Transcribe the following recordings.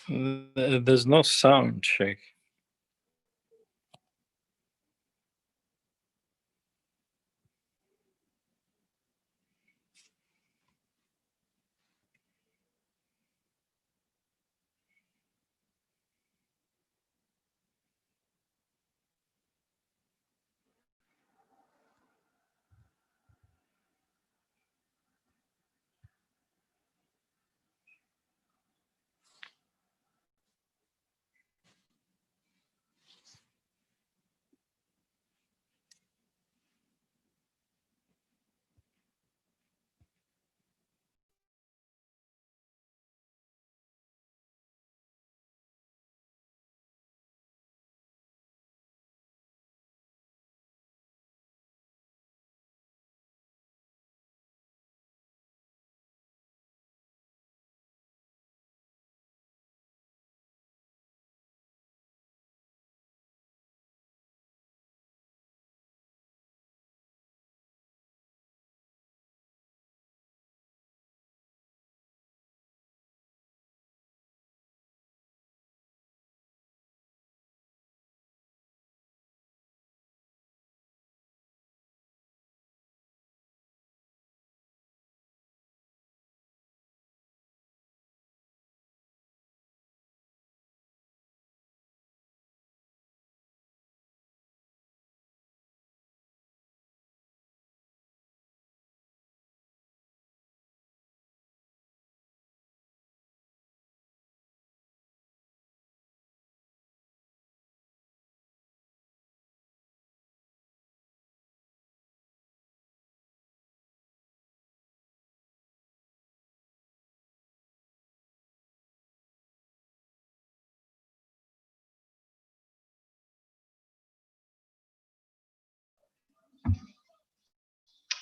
There's no sound, Sheikh.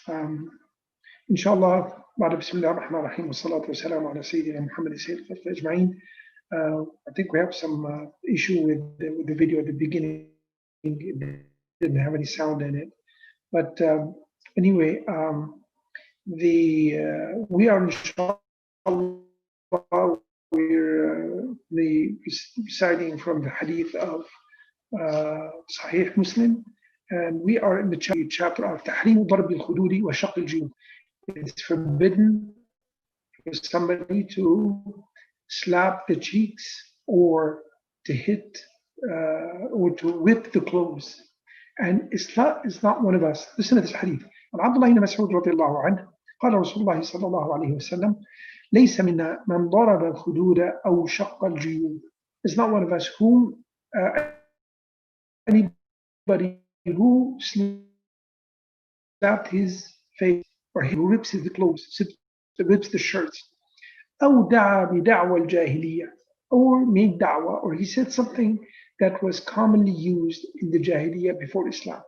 Um, Inshallah, بعد بسم الله الرحمن الرحيم والصلاة والسلام على سيدنا محمد سيد الخلق أجمعين. I think we have some issue with the video at the beginning. It didn't have any sound in it. But anyway, we are inshallah we're reciting from the hadith of Sahih Muslim, and we are in the chapter of Tahrim Darb al-Khududi wa Shaq al-Jiyub. It's forbidden for somebody to slap the cheeks or to hit or to whip the clothes. And it's not one of us. Listen to this hadith. عن عبد الله بن مسعود رضي الله عنه قال رسول الله صلى الله عليه وسلم ليس منا من ضرب الخدود أو شق الجيوب. It's not one of us whom anybody who slapped his face or who rips the clothes, rips the shirts. أو دعا بدعوى الجاهلية, or made da'wah, or he said something that was commonly used in the Jahiliyyah before Islam.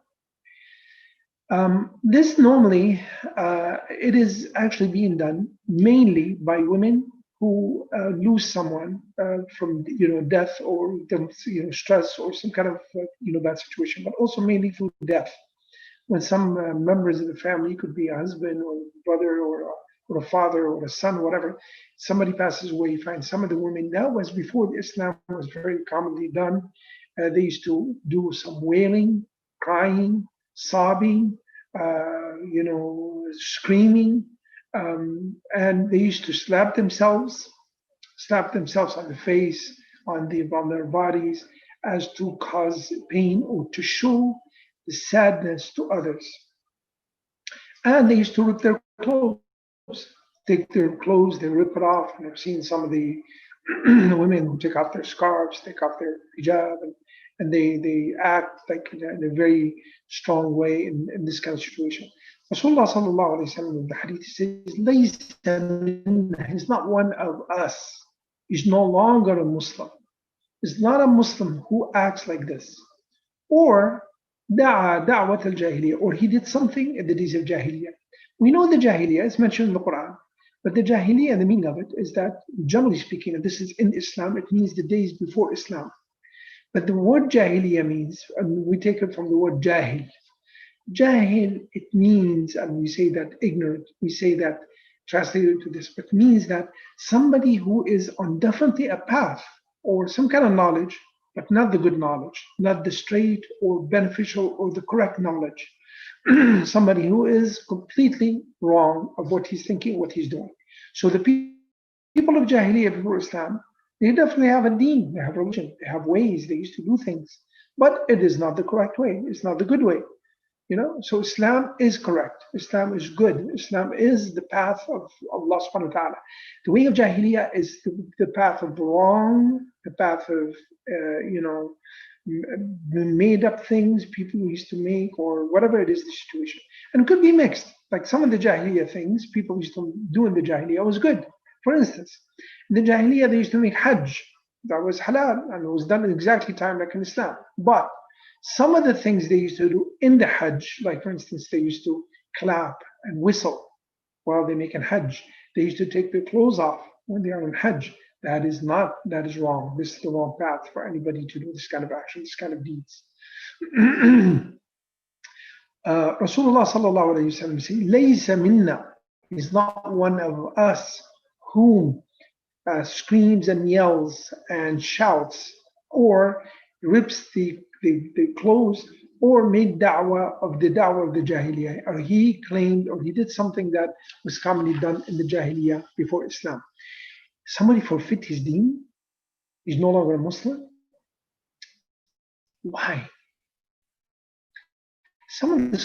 This normally, it is actually being done mainly by women who lose someone from death or stress or some kind of bad situation, but also mainly through death. When some members of the family, could be a husband or a brother or a father or a son, whatever, somebody passes away, you find some of the women, that was before Islam was very commonly done. They used to do some wailing, crying, sobbing, screaming, and they used to slap themselves on the face, on their bodies, as to cause pain or to show the sadness to others. And they used to rip their clothes, take their clothes, they rip it off. And I've seen some of the women who take off their scarves, take off their hijab, and they act like in a very strong way in this kind of situation. Rasulullah sallallahu alayhi wa sallam in the hadith says, he's not one of us. He's no longer a Muslim. He's not a Muslim who acts like this. Or da'wat al-jahiliyyah, or he did something in the days of Jahiliyyah. We know the Jahiliyyah is mentioned in the Quran, but the Jahiliyyah, the meaning of it is that, generally speaking, and this is in Islam, it means the days before Islam. But the word Jahiliyyah means, and we take it from the word Jahil. Jahil, it means, and we say that ignorant, we say that translated to this, but means that somebody who is on definitely a path or some kind of knowledge, but not the good knowledge, not the straight or beneficial or the correct knowledge. Somebody who is completely wrong of what he's thinking, what he's doing. So the people of Jahiliyyah before Islam, they definitely have a deen, they have religion, they have ways, they used to do things, but it is not the correct way. It's not the good way. So Islam is correct. Islam is good. Islam is the path of Allah subhanahu wa ta'ala. The way of Jahiliyyah is the path of wrong, the path of, made up things people used to make or whatever it is the situation. And it could be mixed. Like some of the Jahiliyyah things people used to do in the Jahiliyyah was good. For instance, in the Jahiliyyah they used to make Hajj. That was halal and it was done at exactly time like in Islam. But some of the things they used to do in the Hajj, like for instance, they used to clap and whistle while they make a Hajj. They used to take their clothes off when they are in Hajj. That is wrong. This is the wrong path for anybody to do this kind of action, this kind of deeds. Rasulullah sallallahu alayhi wa sallam says, "Laysa minna," is not one of us whom screams and yells and shouts or rips the clothes or made da'wah of the Jahiliyyah, or he claimed or he did something that was commonly done in the Jahiliyyah before Islam. Somebody forfeit his deen, he's no longer a Muslim. Why? Some of the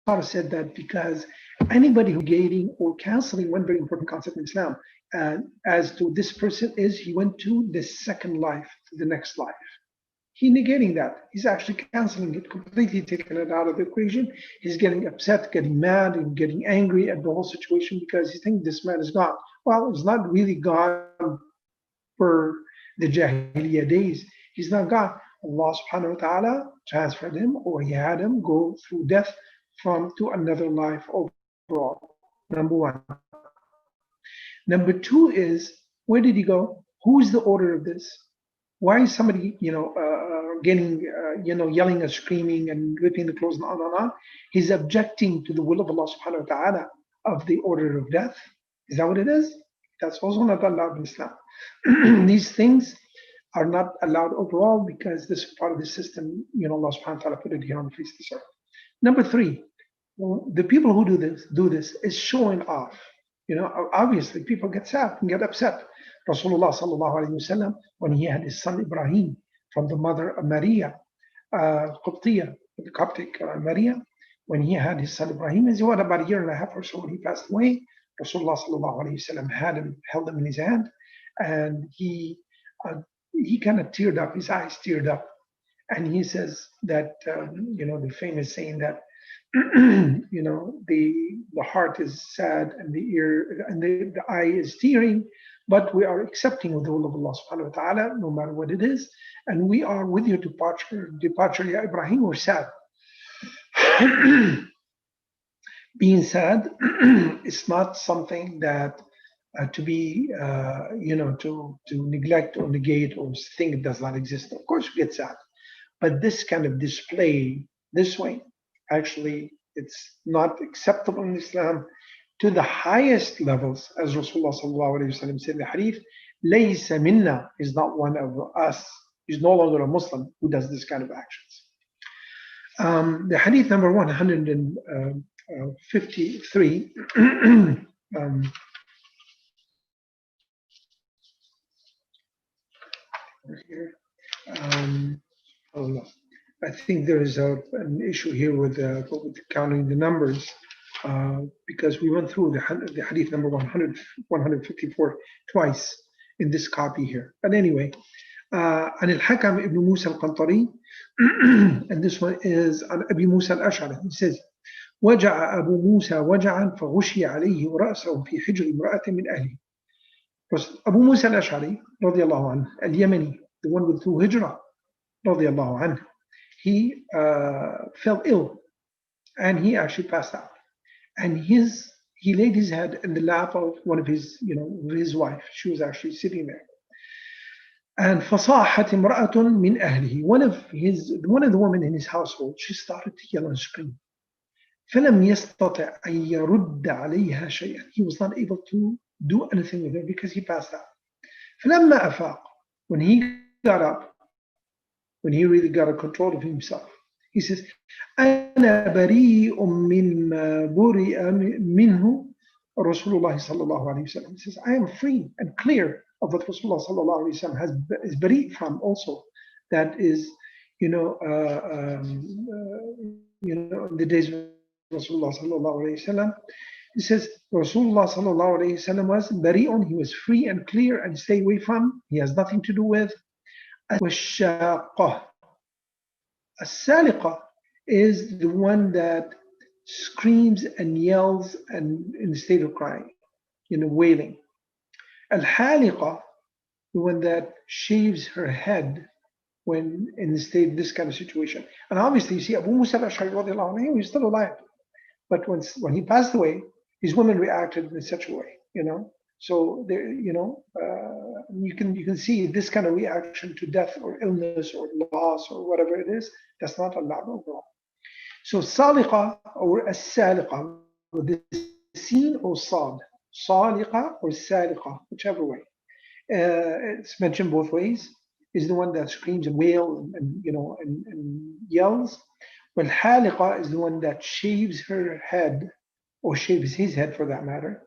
scholars said that because anybody who gating or canceling one very important concept in Islam, as to this person is, he went to the second life, to the next life. He's negating that. He's actually canceling it, completely taking it out of the equation. He's getting upset, getting mad, and getting angry at the whole situation because he thinks this man is gone. Well, it's not really gone for the Jahiliyyah days. He's not gone. Allah subhanahu wa ta'ala transferred him, or he had him go through death to another life overall. Number one. Number two is, where did he go? Who's the order of this? Why is somebody, getting, yelling and screaming and ripping the clothes and on? He's objecting to the will of Allah subhanahu wa ta'ala of the order of death. Is that what it is? That's also not allowed in Islam. These things are not allowed overall because this is part of the system, Allah subhanahu wa ta'ala put it here on the face of this earth. Number three, the people who do this is showing off. Obviously people get sad and get upset. Rasulullah sallallahu alayhi wasallam, when he had his son Ibrahim from the mother of Maria, Qibtiyya, the Coptic Maria, when he had his son Ibrahim, he was about a year and a half or so when he passed away. Rasulullah sallallahu alayhi wasallam held him in his hand, and he kind of teared up, his eyes teared up, and he says that the famous saying that the heart is sad and the ear and the eye is tearing, but we are accepting of the will of Allah subhanahu wa ta'ala, no matter what it is, and we are with your departure, Ya Ibrahim, we're sad. Being sad is not something that to be, to neglect or negate or think it does not exist. Of course, we get sad, but this kind of display this way, actually, it's not acceptable in Islam to the highest levels, as Rasulullah sallallahu alayhi wa sallam said in the hadith, "Laysa minna," is not one of us. He's no longer a Muslim who does this kind of actions. The hadith number 153. Here. I think there is an issue here with counting the numbers because we went through the hadith number 154 twice in this copy here. But anyway, عن الحكم ابن موسى القنطري, and this one is عن أبي موسى الأشعري. He says, وجع أبو موسى وجعا فغشي عليه رأسه في حجر امرأة من أهله. Abu Musa al-Ash'ari radiallahu anhu, al-Yemeni, the one with two hijrah radiallahu anhu, he fell ill and he actually passed out. And he laid his head in the lap of one of his, his wife. She was actually sitting there. And فصاحت امرأة من أهله, one of the women in his household, she started to yell and scream. فلم يستطع أن يرد عليها شيئا. He was not able to do anything with her because he passed out. فلما أفاق, when he got up, when he really got a control of himself, he says, أنا بريء مما برئ منه رسول الله صلى الله عليه وسلم. He says, I am free and clear of what Rasulullah صلى الله عليه وسلم is bari from also. That is, in the days of Rasulullah صلى الله عليه وسلم, he says, Rasulullah صلى الله عليه وسلم was bari'un, he was free and clear and stay away from, he has nothing to do with. والشاقة. السالقة is the one that screams and yells and in a state of crying, wailing. Al-Haliqa, the one that shaves her head when in the state, this kind of situation. And obviously, you see, Abu Musa al-Ash'ari radiallahu anhu, he's still alive. But when he passed away, his women reacted in such a way, So there, you can see this kind of reaction to death or illness or loss or whatever it is. That's not allowed overall. So saliqa or as-saliqa, with the sin or sad, saliqa or saliqa, whichever way. It's mentioned both ways. Is the one that screams and wails and yells. Well, haliqa is the one that shaves her head, or shaves his head for that matter.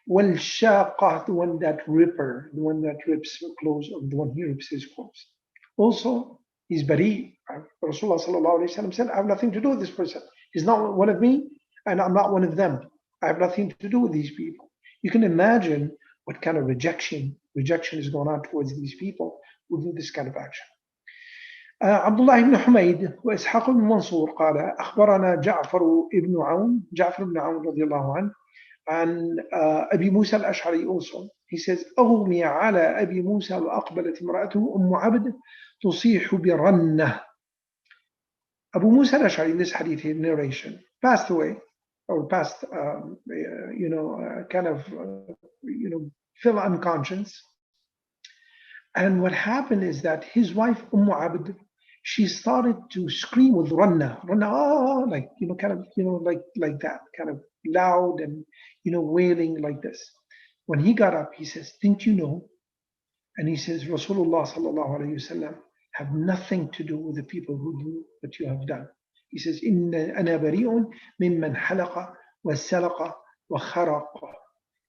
Well, shaqah, the one that rips her clothes, or the one he rips his clothes. Also, he's bari. Rasulullah sallallahu alaihi wasallam said, I have nothing to do with this person. He's not one of me, and I'm not one of them. I have nothing to do with these people. You can imagine what kind of rejection is going on towards these people who do this kind of action. عبد الله بن حميد وإسحاق بن منصور قال أخبرنا جعفر بن عون رضي الله عنه عن أبي موسى الأشعري also. He says أغمي على أبي موسى وأقبلت امرأته أم عبد تصيح برنة. Abu Musa al-Ash'ari in this hadith narration passed away, or passed, fell unconscious. And what happened is that his wife Abd, she started to scream with ranna, like like that, kind of loud and wailing like this. When he got up, he says, "Didn't you know?" And he says, Rasulullah sallallahu alaihi wasallam have nothing to do with the people who do what you have done. He says, "Inna ana bari'un mimman halaqa wa salaqa wa kharaqa."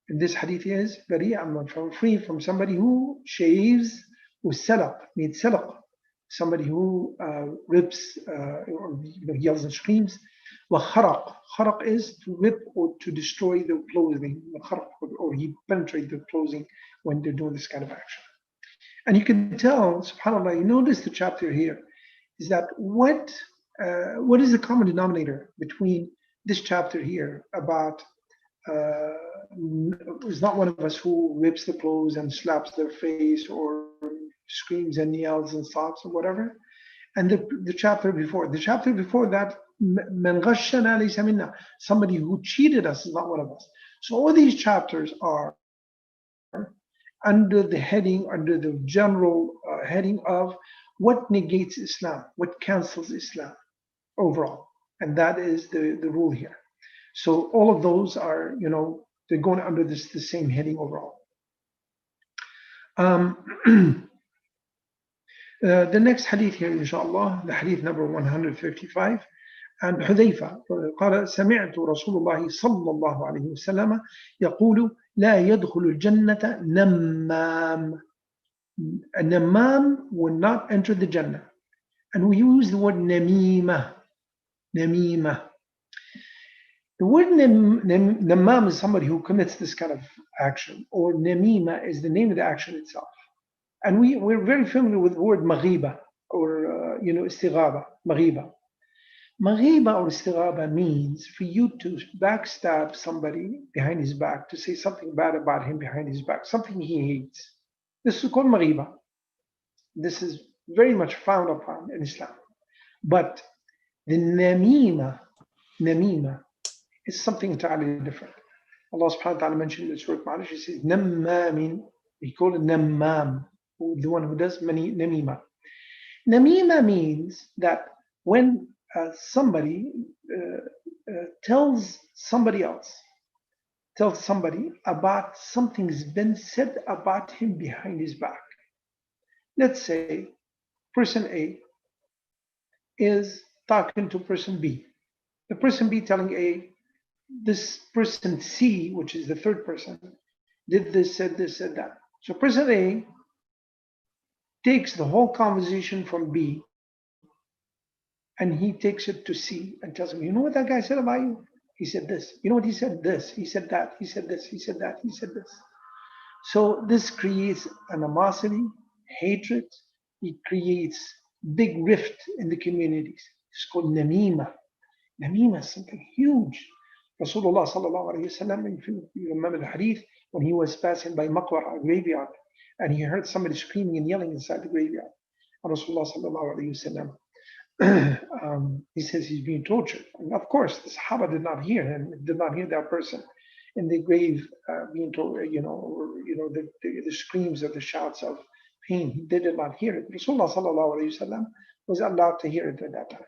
And this hadith is bari', I'm free from somebody who shaves, who salaq, means salaq, somebody who rips or yells and screams. Wa kharaq. Kharaq is to rip or to destroy the clothing. Or he penetrates the clothing when they're doing this kind of action. And you can tell, subhanAllah, you notice the chapter here, is that what is the common denominator between this chapter here about is not one of us who rips the clothes and slaps their face or screams and yells and stops or whatever, and the chapter before that, man ghashana laysa minna, somebody who cheated us is not one of us. So all these chapters are under the general heading of what negates Islam, what cancels Islam overall, and that is the rule here. So all of those are, they're going under the same heading overall. The next hadith here, inshallah, the hadith number 155, عن حذيفة قال سمعت رسول الله صلى الله عليه وسلم يقول لا يدخل الجنة نمام. A namam will not enter the Jannah. And we use the word namima. The word namam is somebody who commits this kind of action, or namima is the name of the action itself. And we're very familiar with the word maghiba, or istighaba, maghiba. Maghiba or istighaba means for you to backstab somebody behind his back, to say something bad about him behind his back, something he hates. This is called maghiba. This is very much frowned upon in Islam. But the namima is something entirely different. Allah subhanahu wa ta'ala mentioned in Surah Ma'arish, He says, Nammamin, He called it Nammam, the one who does namima. Namima means that when somebody tells somebody else, tells somebody about something's been said about him behind his back. Let's say person A is talking to person B. The person B telling A, this person C, which is the third person, did this, said that. So person A takes the whole conversation from B and he takes it to C and tells him, you know what that guy said about you? He said this. You know what he said? This. He said that. He said this. He said that. He said this. So this creates animosity, hatred. It creates big rift in the communities. It's called namima. Namima is something huge. Rasulullah sallallahu alayhi wasallam, if you remember the hadith, when he was passing by Maqbara, a graveyard, and he heard somebody screaming and yelling inside the graveyard. And Rasulullah sallallahu alayhi wasallam, he says he's being tortured. And of course, the Sahaba did not hear him, did not hear that person in the grave being told, the screams or the shouts of pain. They did not hear it. Rasulullah sallallahu alayhi wasallam was allowed to hear it at that time.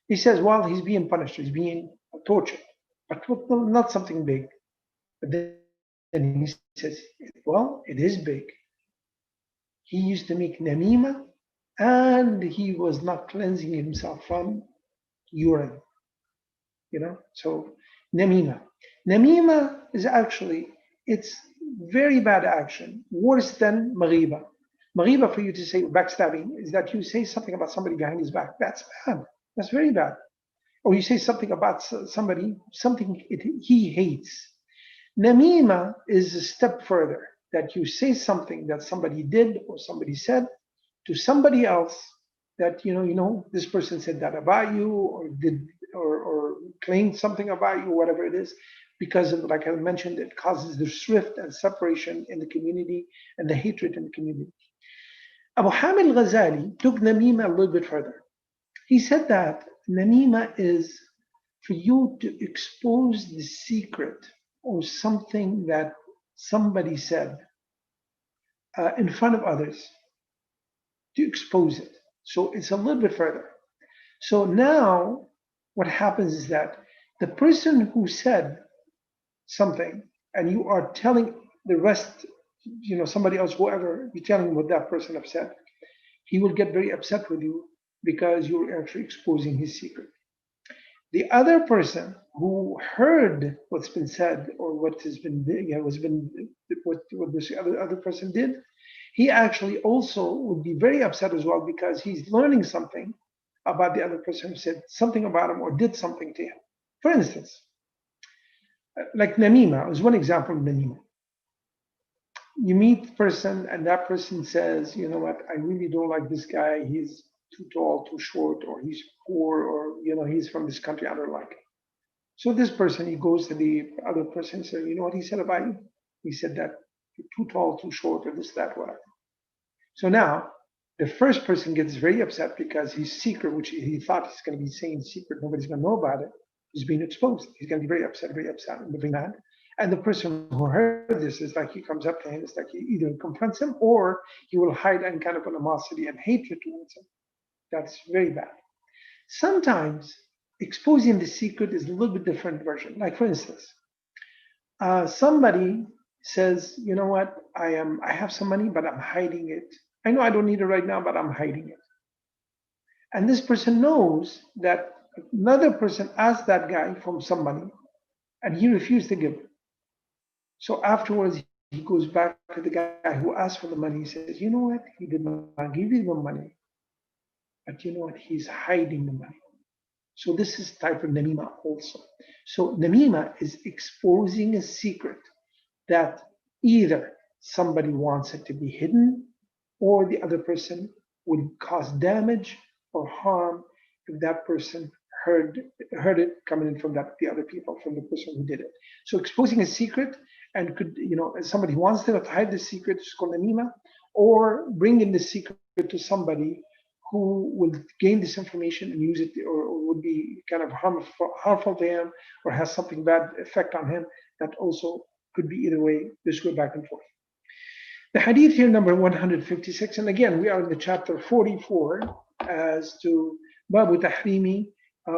He says, well, he's being punished, he's being tortured, but not something big. But then he says, well, it is big. He used to make namima, and he was not cleansing himself from urine. So namima. Namima is actually, it's very bad action, worse than maghiba. Maghiba, for you to say backstabbing, is that you say something about somebody behind his back. That's bad. That's very bad. Or you say something about somebody, something he hates. Namima is a step further, that you say something that somebody did or somebody said to somebody else, that this person said that about you, or did or claimed something about you, whatever it is, because of, like I mentioned, it causes the rift and separation in the community and the hatred in the community. Abu Hamid al-Ghazali took namima a little bit further. He said that namima is for you to expose the secret or something that somebody said in front of others, to expose it. So it's a little bit further. So now what happens is that the person who said something and you are telling the rest, somebody else, whoever, you're telling what that person have said, he will get very upset with you because you're actually exposing his secret. The other person who heard what's been said or what has been, what this other person did, he actually also would be very upset as well, because he's learning something about the other person who said something about him or did something to him. For instance, like namima is one example of namima. You meet a person and that person says, you know what, I really don't like this guy. He's too tall, too short, or he's poor, or he's from this country, I don't like him. So this person, he goes to the other person and says, you know what he said about you? He said that you're too tall, too short, or this, that, whatever. So now the first person gets very upset because his secret, which he thought he's going to be saying secret, nobody's going to know about it, is being exposed. He's going to be very upset, and very mad. And the person who heard this is like, he comes up to him, it's like he either confronts him or he will hide any kind of animosity and hatred towards him. That's very bad. Sometimes exposing the secret is a little bit different version. Like, for instance, somebody says, you know what, I have some money, but I'm hiding it. I know I don't need it right now, but I'm hiding it. And this person knows that another person asked that guy for some money and he refused to give it. So afterwards, he goes back to the guy who asked for the money. He says, you know what, he did not give you the money, but you know what, he's hiding the money. So this is type of namima also. So namima is exposing a secret that either somebody wants it to be hidden, or the other person would cause damage or harm if that person heard it coming in from the other people, from the person who did it. So exposing a secret, and could, somebody wants to hide the secret, it's called namima, or bringing the secret to somebody who will gain this information and use it, or would be kind of harmful to him, or has something bad effect on him. That also could be either way. This go back and forth. The hadith here, number 156, and again, we are in the chapter 44 as to Babu Tahrimi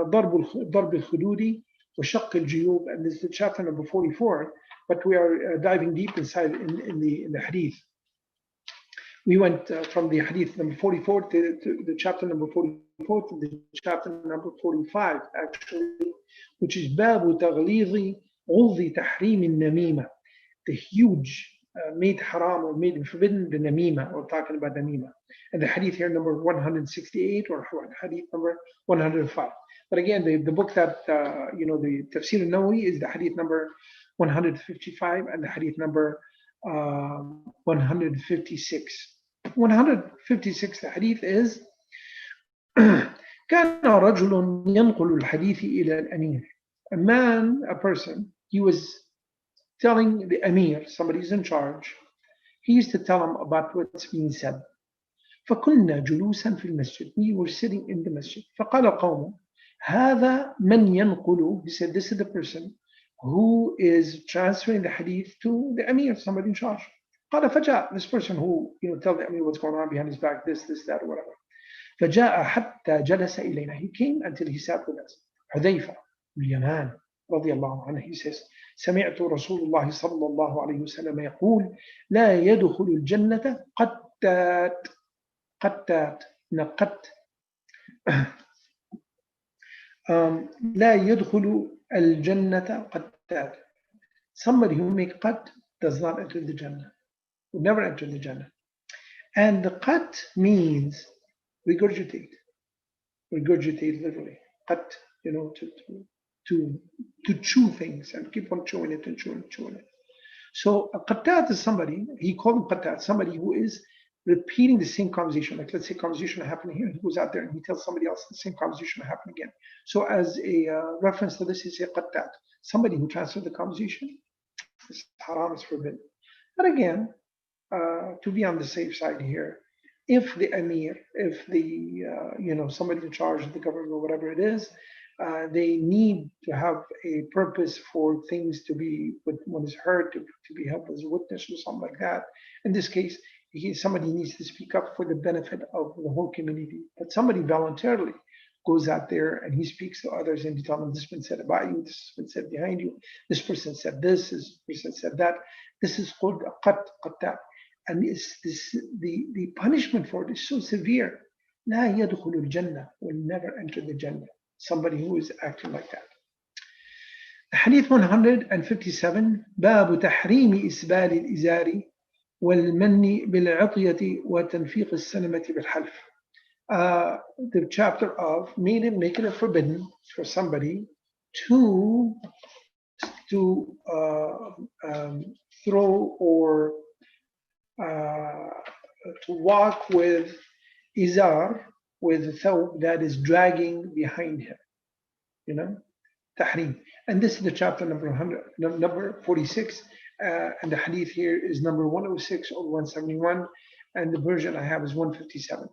ضرب الخدود وشق الجيوب, and this is chapter number 44, but we are diving deep inside in the hadith. We went from the hadith number 44 to the chapter number 44 to the chapter number 45, actually, which is باب تغليظ غلظ تحريم النميمة, the huge made haram or made forbidden, the namima. We're talking about namima. And the hadith here number 168 or hadith number 105. But again, the book that, the Tafsir al-Nawawi is the hadith number 155 and the hadith number 156. 156, the hadith is كان رجل ينقل الحديث إلى الأمير. A man, a person, he was telling the Amir, somebody's in charge, he used to tell him about what's being said. فكنا جلوسا في المسجد. We were sitting in the masjid. فقال قوم هذا من ينقل. He said, this is the person who is transferring the hadith to the Amir, somebody in charge. قال فجاء, this person who tell the Amir what's going on behind his back, this, that, or whatever. فجاء حتى جلس إلينا. He came until he sat with us. حذيفة اليمان رضي الله عنه, he says, سمعت رسول الله صلى الله عليه وسلم يقول لا يدخل الجنة قتات. قتات نقت لا يدخل الجنة قتات. Somebody who makes qat does not enter the Jannah, will never enter the Jannah. And the qat means regurgitate literally. Qat, to chew things and keep on chewing it and chewing it. So a qattat is somebody, he called him qattat, somebody who is repeating the same conversation. Like let's say conversation happened here, he goes out there and he tells somebody else the same conversation happened again. So as a reference to this, he says qattat, somebody who transferred the conversation. This haram is forbidden. But again, to be on the safe side here, if the Amir, if the somebody in charge of the government or whatever it is, they need to have a purpose for things to be, when it's heard, to be held as a witness or something like that. In this case, somebody needs to speak up for the benefit of the whole community. But somebody voluntarily goes out there and he speaks to others and he tells them, this has been said about you, this has been said behind you, this person said this person said that. This is called a qattat. And the punishment for it is so severe. لا يدخل الجنة, will never enter the Jannah. Somebody who is acting like that. Hadith 157, باب تحريم إسبال الإزار والمن بالعطية وتنفيق السلمة بالحلف. The chapter of making it forbidden for somebody to throw or to walk with izar, with a thawb that is dragging behind him, tahrim. And this is the chapter number 46, and the hadith here is number 106 or 171, and the version I have is 157.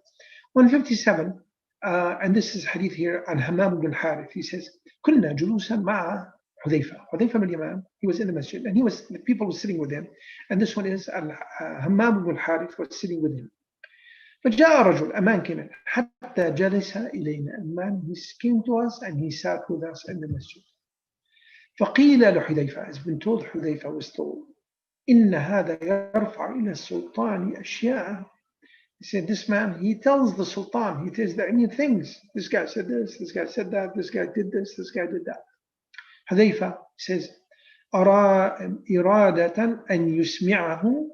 157, and this is hadith here on Hammam bin Harith. He says, كنا جلوسا مع حذيفة bin Yaman. He was in the masjid, and the people were sitting with him. And this one is Hammam bin Harith was sitting with him. فجاء رجل, a man came in, حتى جلس إلينا. A man, he came to us and he sat with us in the masjid. فقيل لحذيفة, has been told, Hudayfa was told, إن هذا يرفع إلى السلطان أشياء. He said, this man, he tells the sultan, he tells the things. This guy said this, this guy said that, this guy did this, this guy did that. Hudayfa says, أرى إرادة أن يسمعه.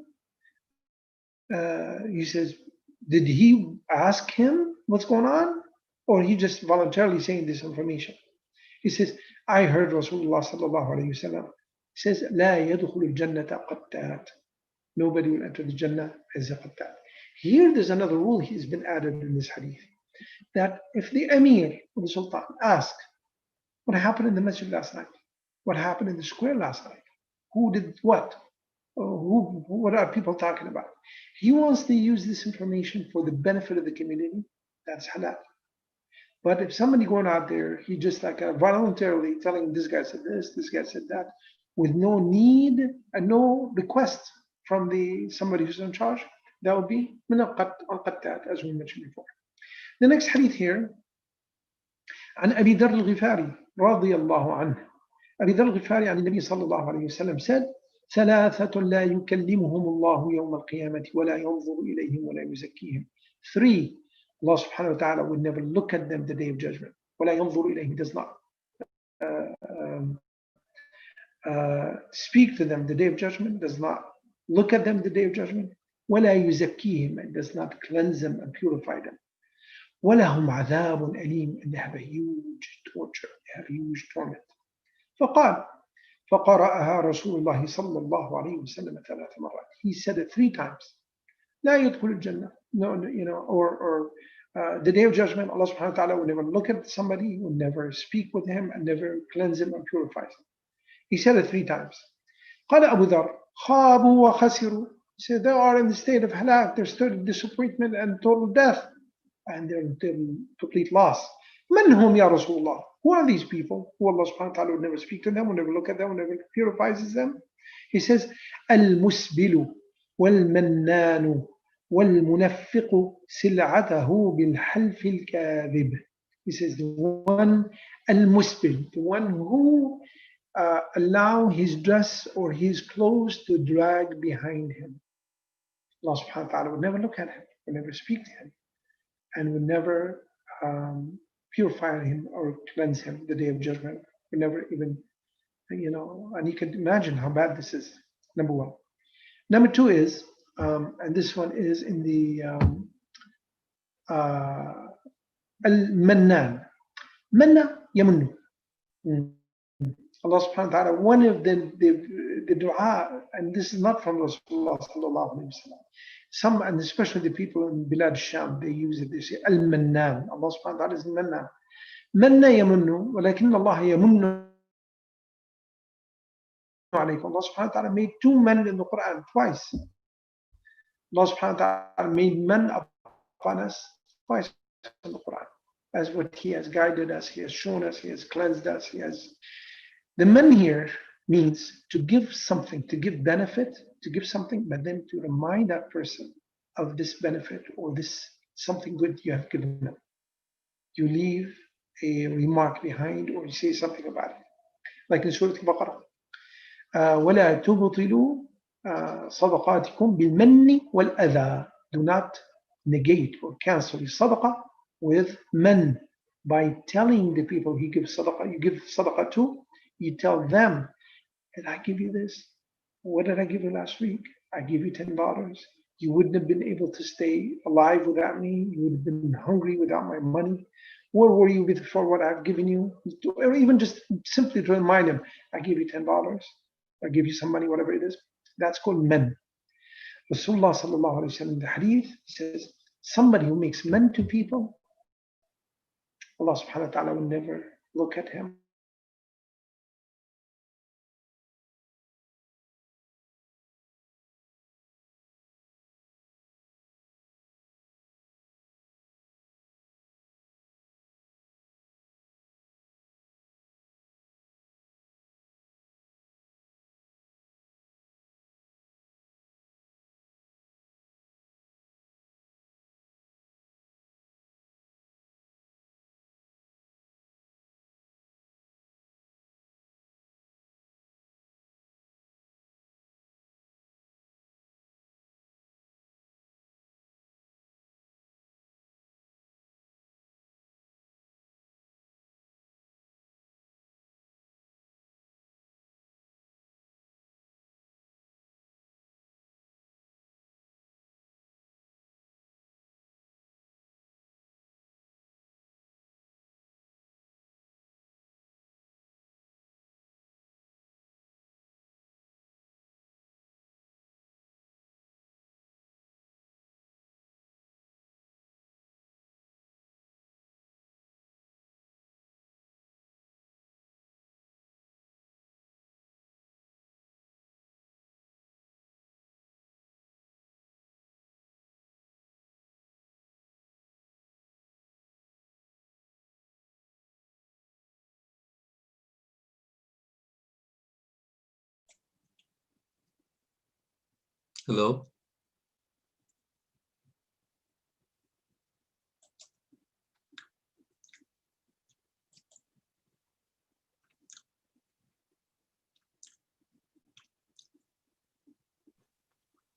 He says, did he ask him what's going on? Or he just voluntarily saying this information? He says, I heard Rasulullah sallallahu alayhi wa sallam. He says, لا يدخل الجنة قتات. Nobody will enter the Jannah as a qattat. Here there's another rule has been added in this hadith. That if the Amir or the Sultan asks, what happened in the masjid last night? What happened in the square last night? Who did what? What are people talking about? He wants to use this information for the benefit of the community. That's halal. But if somebody going out there, he just voluntarily telling this guy said this guy said that, with no need and no request from somebody who's in charge, that would be min al-qattat, as we mentioned before. The next hadith here, عن أبي ذر الغفاري رضي الله عنه. أبي ذر الغفاري عن النبي صلى الله عليه وسلم said ثلاثة لا يكلمهم الله يوم القيامة ولا ينظر إليهم ولا يزكيهم. Three, Allah subhanahu wa ta'ala will never look at them the day of judgment. ولا ينظر إليهم, does not speak to them the day of judgment, does not look at them the day of judgment. ولا يزكيهم, and does not cleanse them and purify them. ولهم عذاب أليم, and they have a huge torture, they have huge torment. فقال فقرأها رسول الله صلى الله عليه وسلم 3 مرات. He said it 3 times. لا يدخل الجنة. No, you know, or the day of judgment, Allah subhanahu wa ta'ala will never look at somebody, will never speak with him, and never cleanse him and purify him. He said it 3 times. قال أبو ذر خابوا وخسروا. He said they are in the state of halak, they're state of disappointment and total death, and they're in complete loss. من هم يا رسول الله? Who are these people who Allah subhanahu wa ta'ala will never speak to them, will never look at them, will never purifies them? He says, المسبل والمنان والمنفق سلعته بالحلف الكاذب. He says, the one, المسبل, the one who allow his dress or his clothes to drag behind him. Allah subhanahu wa ta'ala will never look at him, will never speak to him, and will never purify him or cleanse him the day of judgment. Will never even, you know, and you can imagine how bad this is, number one. Number two is, and this one is in the al-mannan. Manna yamunnu. Allah subhanahu wa ta'ala, one of the dua, and this is not from Rasulullah sallallahu alayhi wa sallam. Some, and especially the people in Bilad Sham, they use it, they say, Al-Mannan. Allah subhanahu wa ta'ala is Al-Mannan. Manna yamunnu, walakin Allah yamunnu alaykum. Allah subhanahu wa ta'ala made 2 men in the Quran, twice. Allah subhanahu wa ta'ala made men upon us twice in the Quran. As what He has guided us, He has shown us, He has cleansed us, He has. The man here means to give something, to give benefit, to give something, but then to remind that person of this benefit or this something good you have given them. You leave a remark behind or you say something about it. Like in Surah Al-Baqarah. وَلَا تُبْطِلُوا صَدَقَاتِكُمْ بِالْمَنِّ وَالْأَذَى. Do not negate or cancel your sadaqah with man, by telling the people you give sadaqah to, you tell them, did I give you this? What did I give you last week? I gave you $10. You wouldn't have been able to stay alive without me. You would have been hungry without my money. Where were you before what I've given you? Or even just simply to remind them, I gave you $10. I give you some money, whatever it is. That's called men. Rasulullah sallallahu alayhi wa sallam, the hadith says, somebody who makes men to people, Allah subhanahu wa ta'ala will never look at him. Hello.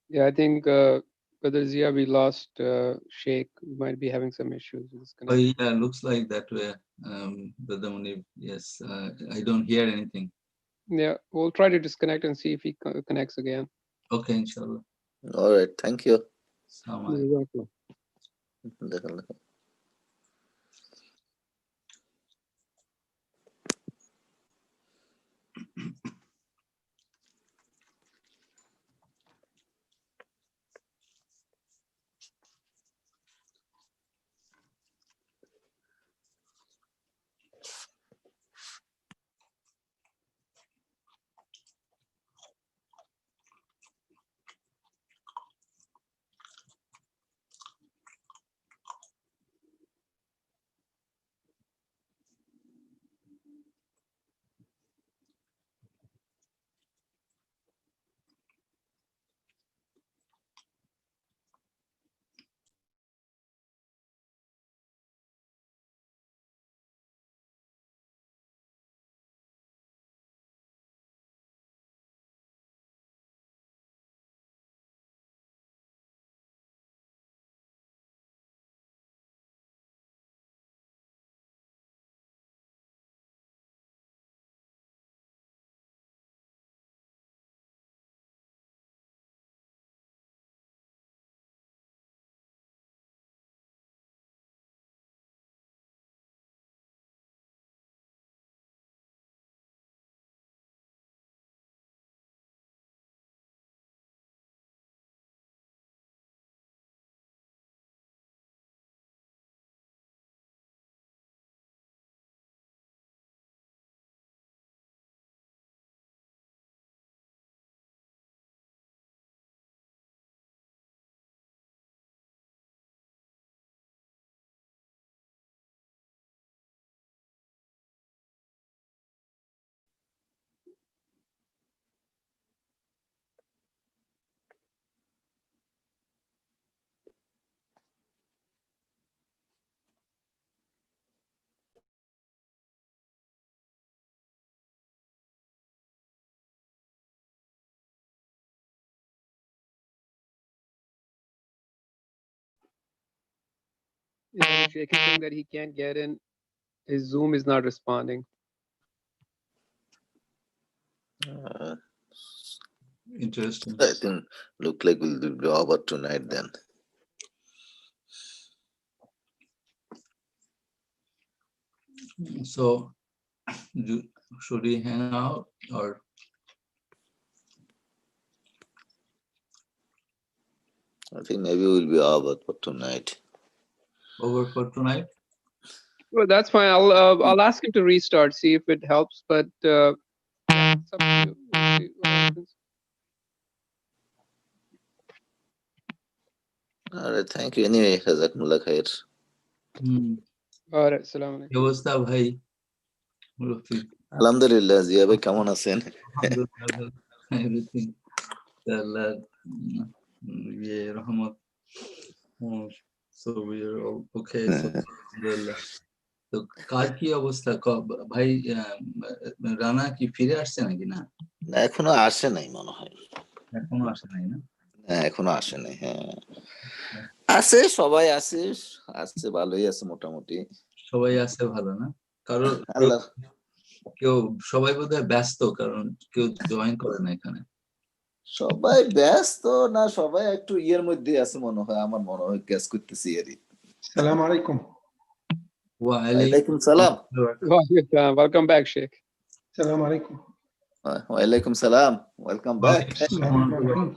Yeah, I think Brother Zia, we lost Sheikh. We might be having some issues with this Oh, connection. yeah, looks like that way. Brother Munib, yes, I don't hear anything. Yeah, we'll try to disconnect and see if he connects again. Okay, inshallah. All right, thank you. Assalamu alaikum. You're welcome. Yeah, Sheikh is saying that he can't get in. His Zoom is not responding. Interesting. I think look like we'll be over tonight then. So, should we hang out or? I think maybe we'll be over for tonight. Over for tonight? Well, that's fine. I'll ask him to restart, see if it helps. But yeah, it's up to you. We'll see what happens. All right, thank you. Anyway, Jazakumullah khair. All right, salam কি alaikum. অবস্থা ভাই? রফিক? আলহামদুলিল্লাহ, জিয়া ভাই কেমন আছেন? আলহামদুলিল্লাহ, everything. আল্লাহ ইয়ে রহমত. So we are all okay. So আলহামদুলিল্লাহ. তো কার কি অবস্থা ভাই? রানা কি ফিরে আসছে নাকি না? না, এখনো আসে নাই মনে হয়। এখনো আসে নাই না? হ্যাঁ, এখনো আসে নাই। হ্যাঁ, আছে, সবাই আছে, আসছে, ভালোই আছে মোটামুটি। সবাই আছে ভালো না? কারণ আল্লাহ, কেউ সবাই বোধহয় ব্যস্ত, কারণ কেউ জয়েন করে না এখানে। সবাই ব্যস্ত না, সবাই একটু ইয়ের মধ্যে আছে মনে হয়, আমার মনে হয় কাজ করতেছি এরই। السلام عليكم. ওয়ালাইকুম সালাম। Welcome back, Sheikh. السلام عليكم. ওয়ালাইকুম সালাম, ওয়েলকাম ব্যাক। بسم الله الرحمن الرحيم.